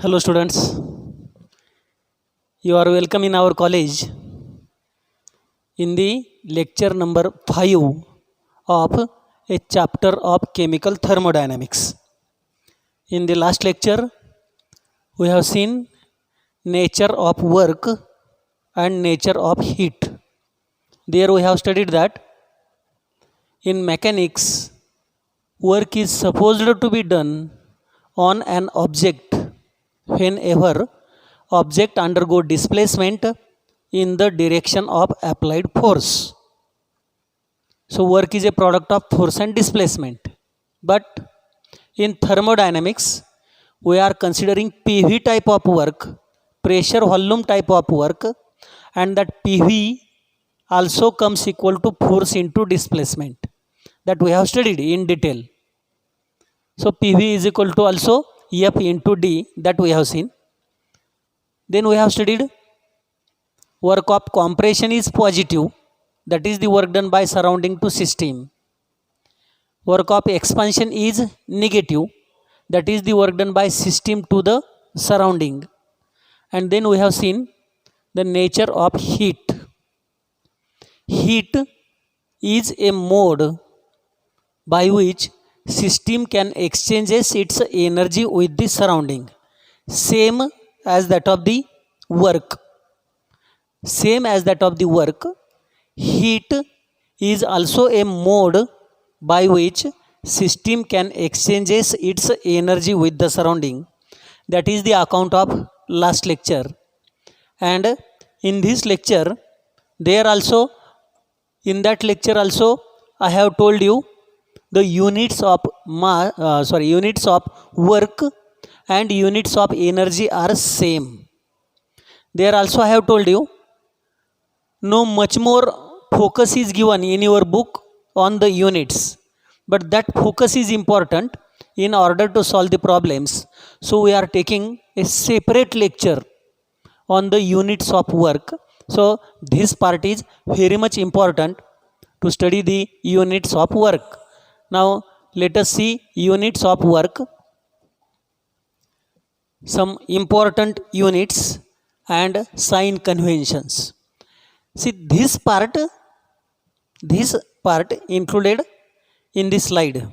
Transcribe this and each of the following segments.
Hello students, you are welcome in our college in the lecture number 5 of a chapter of chemical thermodynamics. In the last lecture, we have seen nature of work and nature of heat. There we have studied that in mechanics, work is supposed to be done on an object whenever object undergo displacement in the direction of applied force. So work is a product of force and displacement. But in thermodynamics, we are considering PV type of work, pressure volume type of work, and that PV also comes equal to force into displacement, that we have studied in detail. So PV is equal to also F into D, that we have seen. Then we have studied work of compression is positive, that is the work done by surrounding to system. Work of expansion is negative, that is the work done by system to the surrounding. And then we have seen the nature of heat. Heat is a mode by which system can exchange its energy with the surrounding, same as that of the work. Same as that of the work, heat is also a mode by which system can exchange its energy with the surrounding. That is the account of last lecture. And in this lecture, in that lecture also, I have told you the units of units of work and units of energy are same. There also I have told you, no much more focus is given in your book on the units, but that focus is important in order to solve the problems. So we are taking a separate lecture on the units of work. So this part is very much important to study the units of work. Now let us see units of work, some important units and sign conventions. See, this part included in this slide.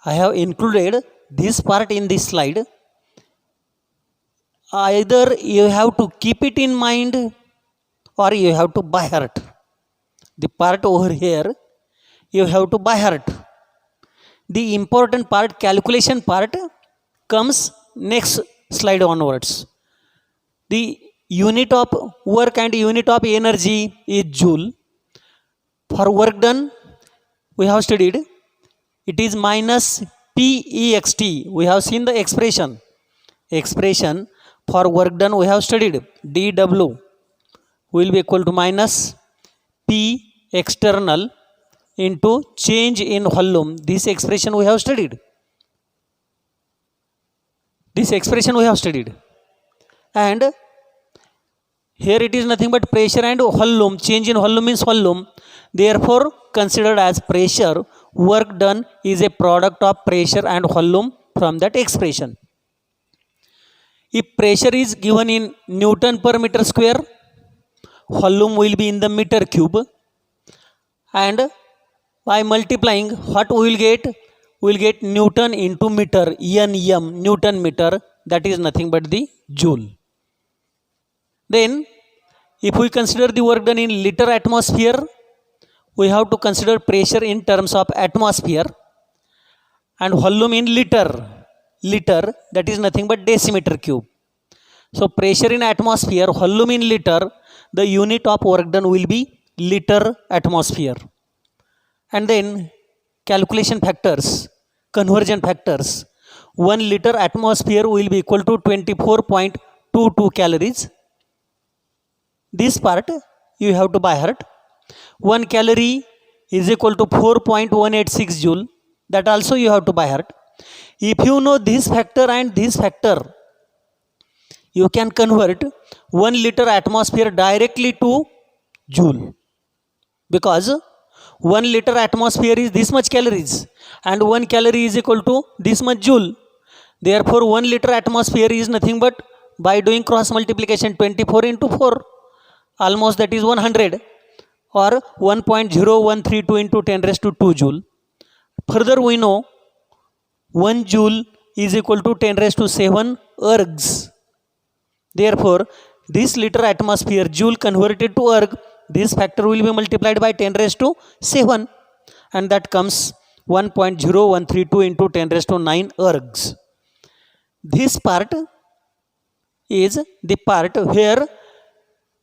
I have included this part in this slide. Either you have to keep it in mind or you have to by heart. The part over here, you have to by heart. The important part, calculation part, comes next slide onwards. The unit of work and unit of energy is joule. For work done, we have studied, it is minus PEXT. We have seen the expression. Expression for work done we have studied, dW will be equal to minus P external into change in volume. This expression we have studied. And here it is nothing but pressure and volume. Change in volume means volume. Therefore, considered as pressure, work done is a product of pressure and volume from that expression. If pressure is given in Newton per meter square, volume will be in the meter cube. And by multiplying, what we will get? We will get Newton into meter, Nm, Newton meter, that is nothing but the joule. Then, if we consider the work done in liter atmosphere, we have to consider pressure in terms of atmosphere and volume in liter. Liter, that is nothing but decimeter cube. So, pressure in atmosphere, volume in liter, the unit of work done will be liter atmosphere. And then, calculation factors, conversion factors. 1 liter atmosphere will be equal to 24.22 calories. This part you have to by heart. 1 calorie is equal to 4.186 joule. That also you have to by heart. If you know this factor and this factor, you can convert 1 liter atmosphere directly to joule. Because 1 liter atmosphere is this much calories and 1 calorie is equal to this much joule. Therefore 1 liter atmosphere is nothing but, by doing cross multiplication, 24 into 4, almost that is 100, or 1.0132 into 10 raised to 2 joule. Further we know 1 joule is equal to 10 raised to 7 ergs. Therefore this liter atmosphere joule converted to erg, this factor will be multiplied by 10 raised to 7, and that comes 1.0132 into 10 raised to 9 ergs. This part is the part where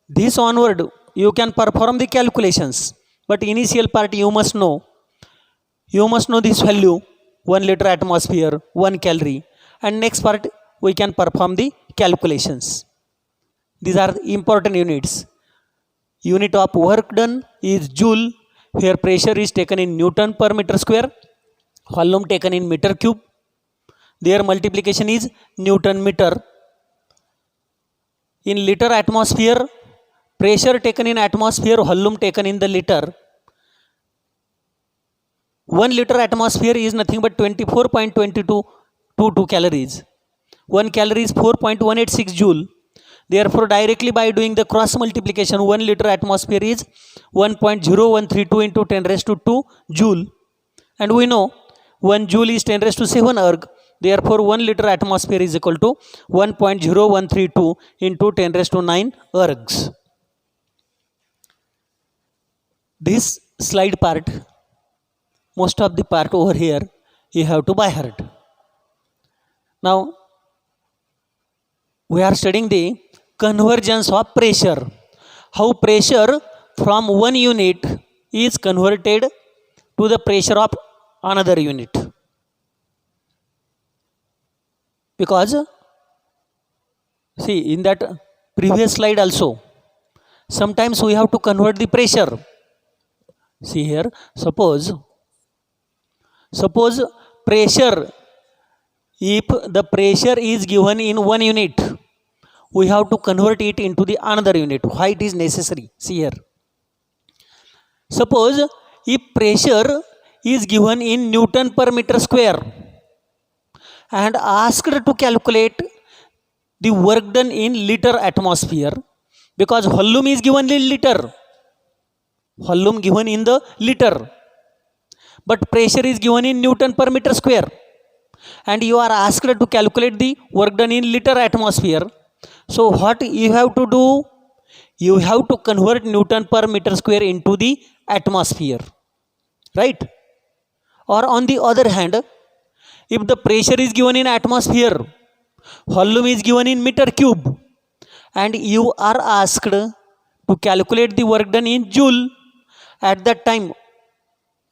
this onward you can perform the calculations, but initial part you must know this value, 1 liter atmosphere, 1 calorie, and next part we can perform the calculations. These are important units. Unit of work done is joule, where pressure is taken in Newton per meter square, volume taken in meter cube. Their multiplication is Newton meter. In liter atmosphere, pressure taken in atmosphere, volume taken in the liter. 1 liter atmosphere is nothing but 24.2222 calories. 1 calorie is 4.186 joule. Therefore directly by doing the cross multiplication, 1 liter atmosphere is 1.0132 into 10 raised to 2 joule, and we know 1 joule is 10 raised to 7 erg. Therefore 1 liter atmosphere is equal to 1.0132 into 10 raised to 9 ergs. This slide part, most of the part over here you have to by heart. Now we are studying the convergence of pressure, how pressure from one unit is converted to the pressure of another unit. Because see, in that previous slide also, sometimes we have to convert the pressure. See here, suppose pressure, if the pressure is given in one unit, we have to convert it into the another unit. Why it is necessary? See here, suppose if pressure is given in Newton per meter square and asked to calculate the work done in liter atmosphere, because volume is given in liter, volume given in the liter, but pressure is given in Newton per meter square, and you are asked to calculate the work done in liter atmosphere. So what you have to do? You have to convert Newton per meter square into the atmosphere, right? Or on the other hand, if the pressure is given in atmosphere, volume is given in meter cube, and you are asked to calculate the work done in joule, at that time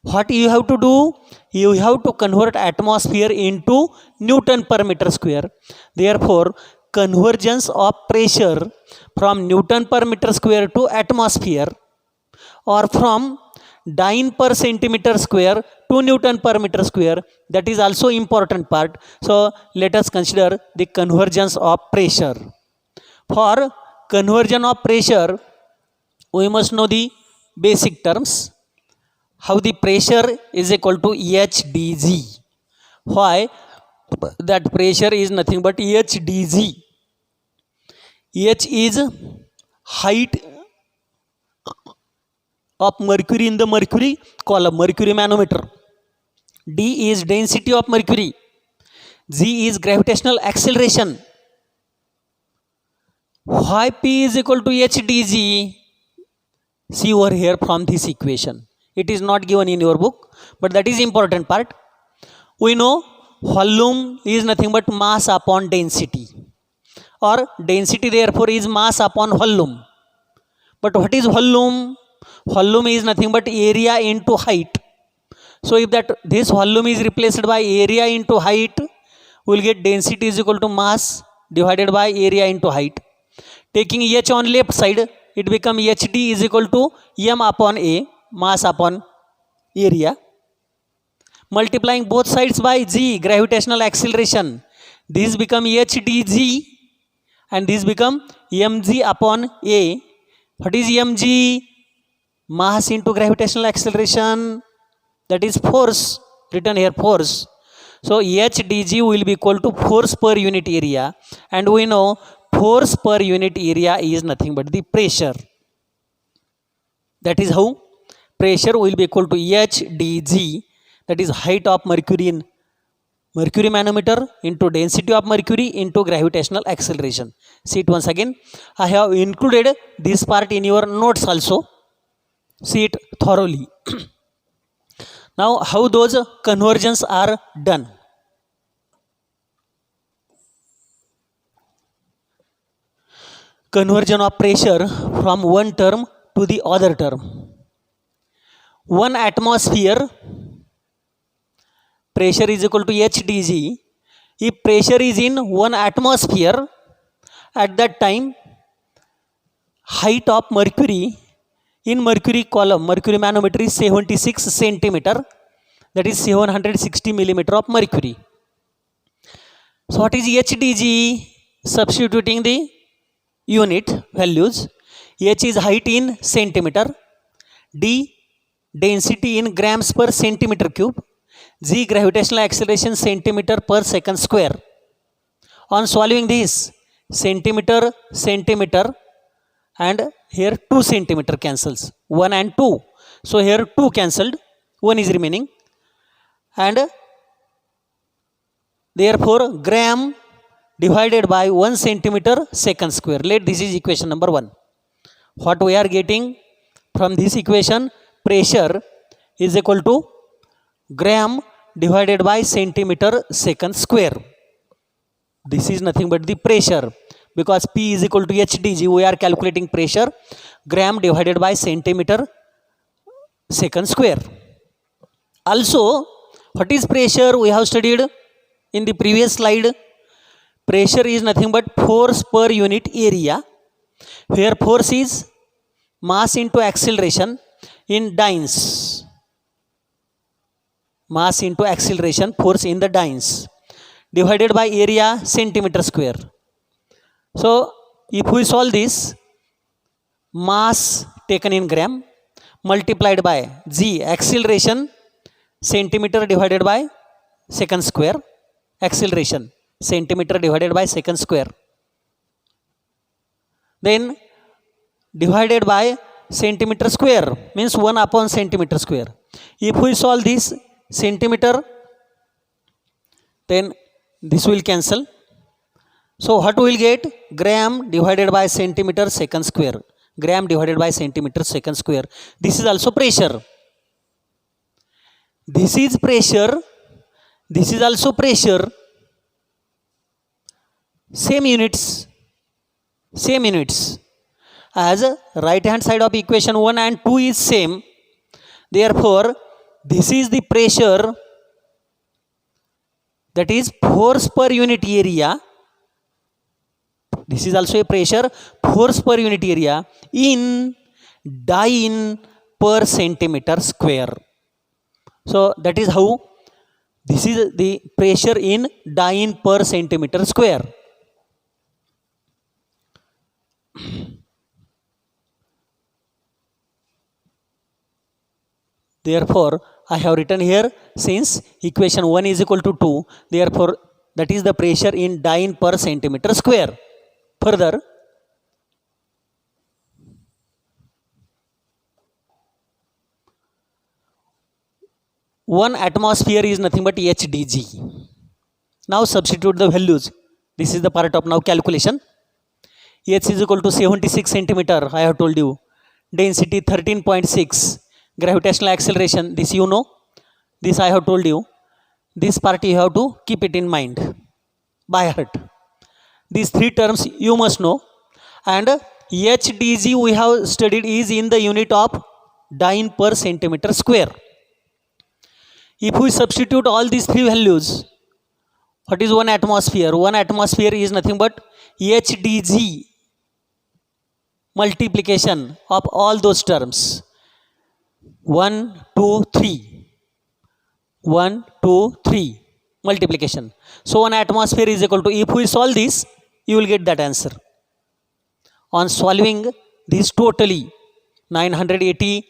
what you have to do? You have to convert atmosphere into Newton per meter square. Therefore convergence of pressure from Newton per meter square to atmosphere, or from dyne per centimeter square to Newton per meter square, that is also important part. So let us consider the convergence of pressure. For conversion of pressure, we must know the basic terms. How the pressure is equal to HdG. Why? That pressure is nothing but HdG. H is height of mercury in the mercury column, mercury manometer. D is density of mercury. G is gravitational acceleration. Why P is equal to HdG? See over here from this equation. It is not given in your book, but that is important part. We know volume is nothing but mass upon density, or density therefore is mass upon volume. But what is volume? Volume is nothing but area into height. So if this volume is replaced by area into height, we will get density is equal to mass divided by area into height. Taking H on left side, it becomes Hd is equal to m upon A, mass upon area. Multiplying both sides by G, gravitational acceleration, this become HdG, and this become mg upon A. What is mg? Mass into gravitational acceleration, that is force, written here force. So HDG will be equal to force per unit area, and we know force per unit area is nothing but the pressure. That is how pressure will be equal to HDG, that is height of mercury in mercury manometer into density of mercury into gravitational acceleration. See it once again. I have included this part in your notes also. See it thoroughly. Now how those conversions are done. Conversion of pressure from one term to the other term. 1 atmosphere pressure is equal to HDG. If pressure is in 1 atmosphere, at that time height of mercury in mercury column, mercury manometer is 76 centimeter, that is 760 millimeter of mercury. So what is HDG? Substituting the unit values. H is height in centimeter, D density in grams per centimeter cube, G gravitational acceleration centimeter per second square. On solving this, centimeter, centimeter, and here 2 centimeter cancels, 1 and 2. So here 2 cancelled, 1 is remaining, and therefore gram divided by 1 centimeter second square. Let this is equation number 1. What we are getting from this equation, pressure is equal to gram divided by centimeter second square. This is nothing but the pressure, because P is equal to HDG. We are calculating pressure, gram divided by centimeter second square. Also, what is pressure? We have studied in the previous slide. Pressure is nothing but force per unit area, where force is mass into acceleration in dynes. Mass into acceleration, force in the dynes, divided by area centimeter square. So if we solve this, mass taken in gram multiplied by G acceleration centimeter divided by second square, acceleration centimeter divided by second square, then divided by centimeter square, means 1 upon centimeter square. If we solve this centimeter, then this will cancel. So what we will get? Gram divided by centimeter second square, gram divided by centimeter second square. This is also pressure. This is pressure, this is also pressure. Same units, as right hand side of equation 1 and 2 is same. Therefore this is the pressure, that is force per unit area. This is also a pressure, force per unit area in dyne per centimeter square. So that is how this is the pressure in dyne per centimeter square. Therefore I have written here, since equation 1 is equal to 2, therefore that is the pressure in dyne per centimeter square. Further, one atmosphere is nothing but HDG. Now substitute the values. This is the part of now calculation. H is equal to 76 centimeter, I have told you. Density 13.6. Gravitational acceleration, this you know. This I have told you. This part you have to keep it in mind by heart. These 3 terms you must know. And HDG we have studied is in the unit of dyne per centimeter square. If we substitute all these 3 values, what is 1 atmosphere? 1 atmosphere is nothing but HDG multiplication of all those terms. 1, 2, 3. 1, 2, 3 multiplication. So 1 atmosphere is equal to, if we solve this, you will get that answer. On solving this totally, 980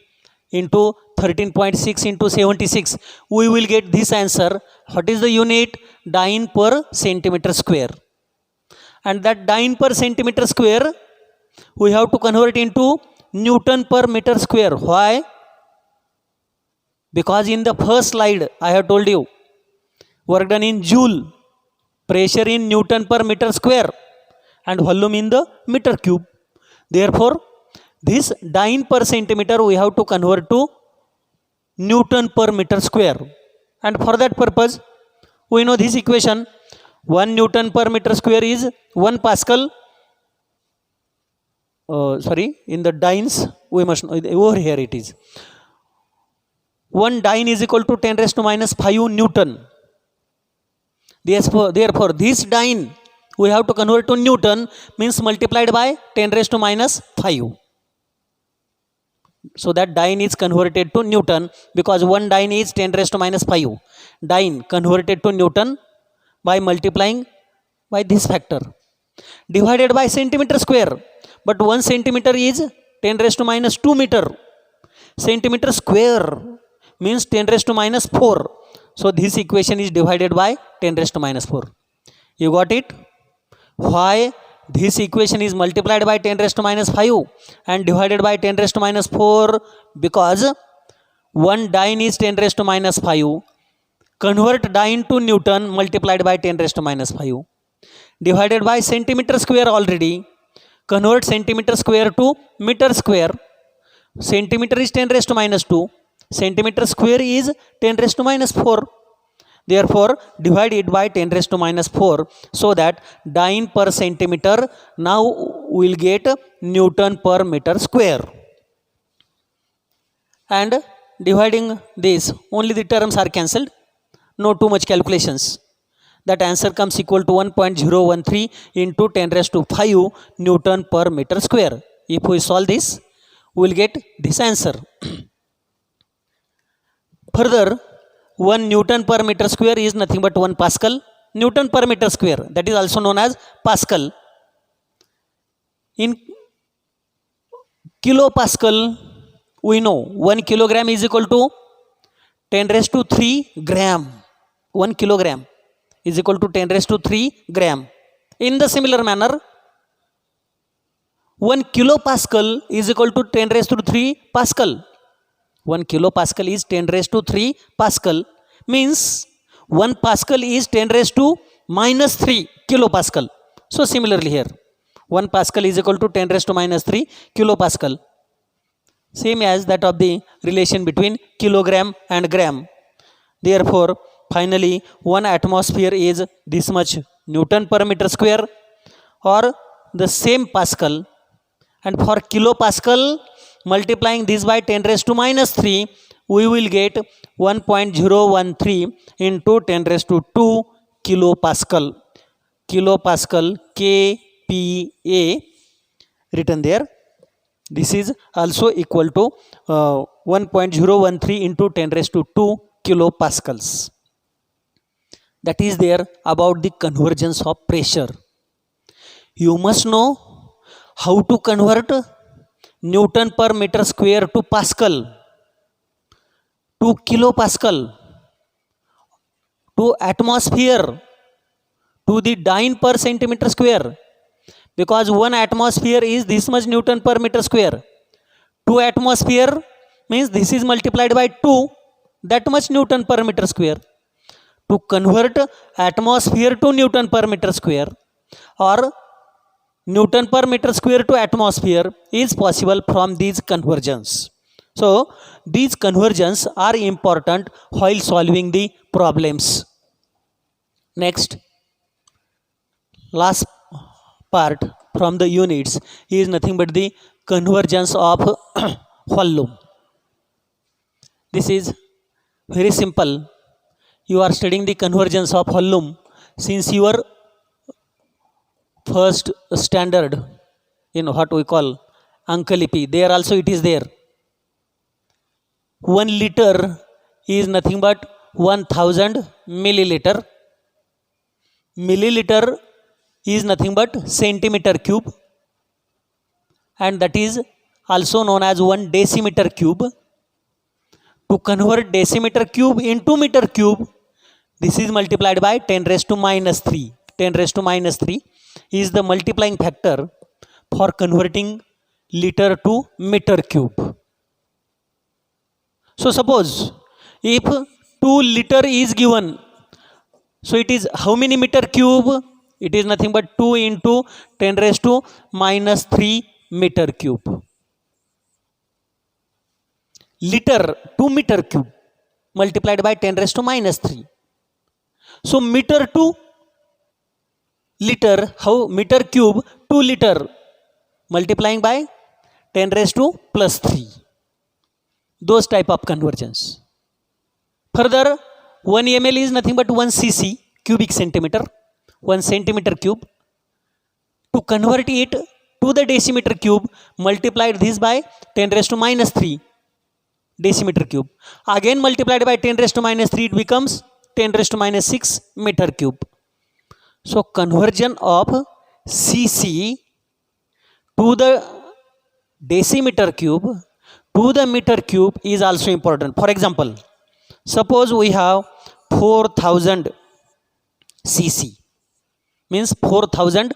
into 13.6 into 76, we will get this answer. What is the unit? Dyne per centimeter square. And that dyne per centimeter square we have to convert into Newton per meter square. Why? Because in the first slide I have told you work done in joule, pressure in Newton per meter square, and volume in the meter cube. Therefore this dyne per centimeter we have to convert to Newton per meter square, and for that purpose we know this equation. 1 Newton per meter square is 1 Pascal. In the dynes we must know, over here it is 1 dyne is equal to 10 raised to minus 5 Newton. Therefore this dyne we have to convert to Newton, means multiplied by 10 raised to minus 5. So that dyne is converted to Newton, because 1 dyne is 10 raised to minus 5. Dyne converted to Newton by multiplying by this factor, divided by centimeter square. But 1 centimeter is 10 raised to minus 2 meter. Centimeter square means 10 raised to minus 4. So this equation is divided by 10 raised to minus 4. You got it? Why this equation is multiplied by 10 raised to minus 5 and divided by 10 raised to minus 4? Because 1 dyne is 10 raised to minus 5. Convert dyne to Newton multiplied by 10 raised to minus 5. Divided by centimeter square already. Convert centimeter square to meter square. Centimeter is 10 raised to minus 2. Centimeter square is 10 raised to minus 4. Therefore divide it by 10 raised to minus 4, so that dyne per centimeter now will get Newton per meter square. And dividing this, only the terms are cancelled, no too much calculations. That answer comes equal to 1.013 into 10 raised to 5 Newton per meter square. If we solve this, we will get this answer. Further, 1 Newton per meter square is nothing but 1 Pascal. Newton per meter square, that is also known as Pascal. In kilopascal, we know 1 kilogram is equal to 10 raised to 3 gram. 1 kilogram is equal to 10 raised to 3 gram. In the similar manner, 1 kilopascal is equal to 10 raised to 3 Pascal. 1 kilopascal is 10 raised to 3 Pascal, means 1 Pascal is 10 raised to minus 3 kilopascal. So similarly here, 1 Pascal is equal to 10 raised to minus 3 kilopascal. Same as that of the relation between kilogram and gram. Therefore, finally 1 atmosphere is this much Newton per meter square, or the same Pascal. And for kilopascal, multiplying this by 10 raised to minus 3, we will get 1.013 into 10 raised to 2 kilopascal. Kilopascal, KPA written there. This is also equal to 1.013 into 10 raised to 2 kilopascals. That is there about the convergence of pressure. You must know how to convert Newton per meter square to Pascal, to kilopascal, to atmosphere, to the dyne per centimeter square, because 1 atmosphere is this much Newton per meter square. 2 atmosphere means this is multiplied by 2, that much Newton per meter square. To convert atmosphere to Newton per meter square, or Newton per meter square to atmosphere, is possible from these conversions. So these conversions are important while solving the problems. Next, last part from the units is nothing but the convergence of volume. This is very simple. You are studying the convergence of volume since your first standard in what we call Ankalipi. There also it is there. 1 liter is nothing but 1000 milliliter. Milliliter is nothing but centimeter cube, and that is also known as 1 decimeter cube. To convert decimeter cube into meter cube, this is multiplied by 10 raised to minus 3. 10 raised to minus 3 is the multiplying factor for converting liter to meter cube. So suppose if 2 liter is given, so it is how many meter cube? It is nothing but 2 into 10 raised to minus 3 meter cube. Liter 2 meter cube multiplied by 10 raised to minus 3. So meter to liter, how meter cube 2 liter multiplying by 10 raised to plus 3. Those type of conversions. Further, 1 ml is nothing but 1 cc cubic centimeter, 1 centimeter cube. To convert it to the decimeter cube, multiplied this by 10 raised to minus 3 decimeter cube. Again multiplied by 10 raised to minus 3, it becomes 10 raised to minus 6 meter cube. So conversion of cc to the decimeter cube to the meter cube is also important. For example, suppose we have 4000 cc, means 4000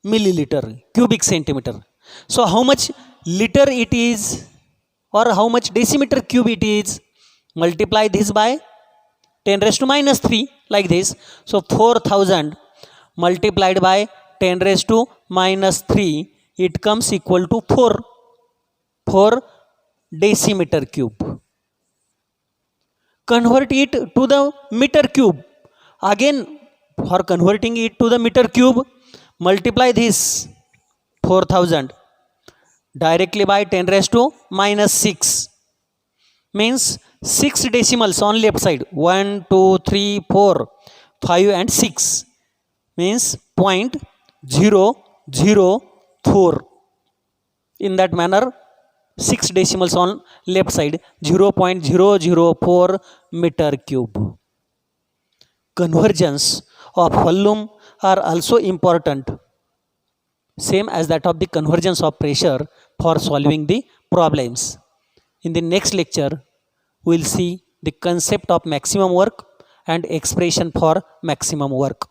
milliliter cubic centimeter. So how much liter it is, or how much decimeter cube it is? Multiply this by 10 raised to minus 3 like this. So 4000 multiplied by 10 raised to minus 3, it comes equal to 4 decimeter cube. Convert it to the meter cube. Again, for converting it to the meter cube, multiply this 4000 directly by 10 raised to minus 6, means 6 decimals on left side, 1 2 3 4 5 and 6, means 0.004. In that manner, 6 decimals on left side, 0.004 meter cube. Conversions of volume are also important, same as that of the convergence of pressure for solving the problems. In the next lecture, we will see the concept of maximum work and expression for maximum work.